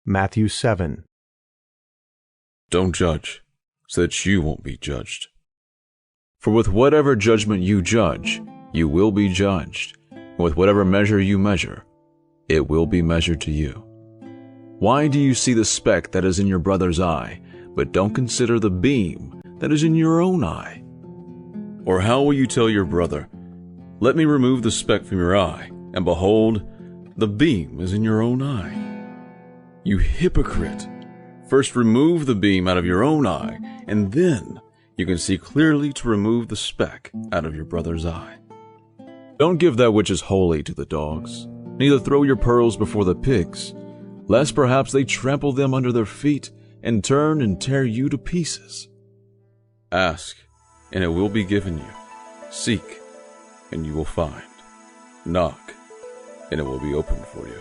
Matthew 7. Don't judge, so that you won't be judged. For with whatever judgment you judge, you will be judged. And with whatever measure you measure, it will be measured to you. Why do you see the speck that is in your brother's eye, but don't consider the beam that is in your own eye? Or how will you tell your brother, "Let me remove the speck from your eye," and behold, the beam is in your own eye? You hypocrite! First remove the beam out of your own eye, and then you can see clearly to remove the speck out of your brother's eye. Don't give that which is holy to the dogs, neither throw your pearls before the pigs, lest perhaps they trample them under their feet and turn and tear you to pieces. Ask, and it will be given you. Seek, and you will find. Knock, and it will be opened for you.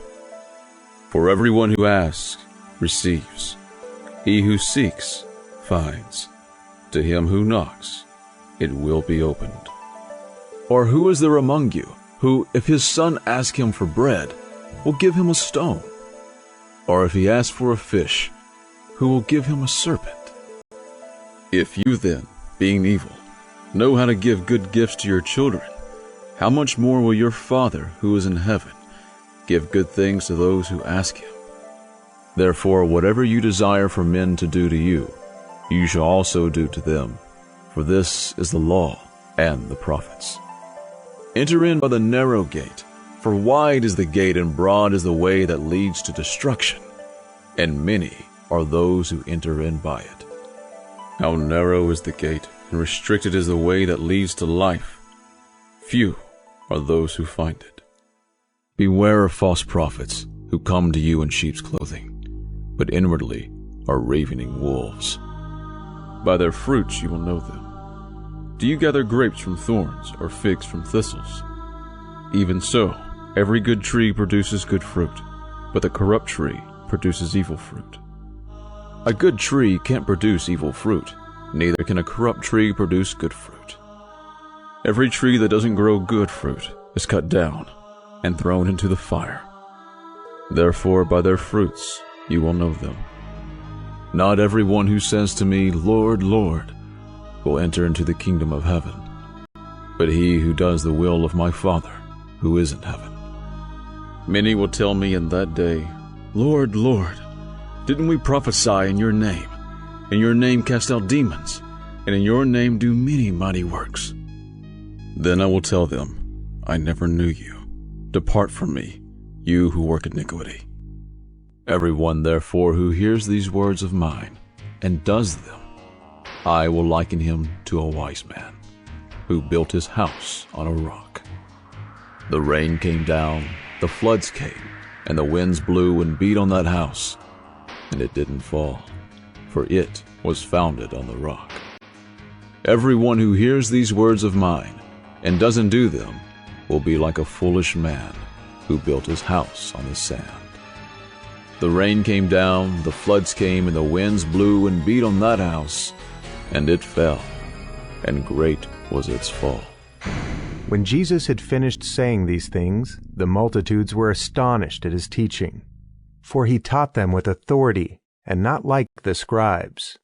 For everyone who asks receives. He who seeks finds. To him who knocks, it will be opened. Or who is there among you who, if his son asks him for bread, will give him a stone? Or if he asks for a fish, who will give him a serpent? If you then, being evil, know how to give good gifts to your children, how much more will your Father who is in heaven give good things to those who ask him? Therefore, whatever you desire for men to do to you, you shall also do to them, for this is the law and the prophets. Enter in by the narrow gate, for wide is the gate and broad is the way that leads to destruction, and many are those who enter in by it. How narrow is the gate, and restricted is the way that leads to life. Few are those who find it. Beware of false prophets who come to you in sheep's clothing, but inwardly are ravening wolves. By their fruits you will know them. Do you gather grapes from thorns or figs from thistles? Even so, every good tree produces good fruit, but the corrupt tree produces evil fruit. A good tree can't produce evil fruit, neither can a corrupt tree produce good fruit. Every tree that doesn't grow good fruit is cut down and thrown into the fire. Therefore, by their fruits you will know them. Not everyone who says to me, "Lord, Lord," will enter into the kingdom of heaven, but he who does the will of my Father who is in heaven. Many will tell me in that day, "Lord, Lord, didn't we prophesy in your name, in your name cast out demons, and in your name do many mighty works?" Then I will tell them, "I never knew you. Depart from me, you who work iniquity." Everyone, therefore, who hears these words of mine and does them, I will liken him to a wise man who built his house on a rock. The rain came down, the floods came, and the winds blew and beat on that house, and it didn't fall, for it was founded on the rock. Everyone who hears these words of mine and doesn't do them will be like a foolish man who built his house on the sand. The rain came down, the floods came, and the winds blew and beat on that house, and it fell, and great was its fall. When Jesus had finished saying these things, the multitudes were astonished at his teaching, for he taught them with authority, and not like the scribes,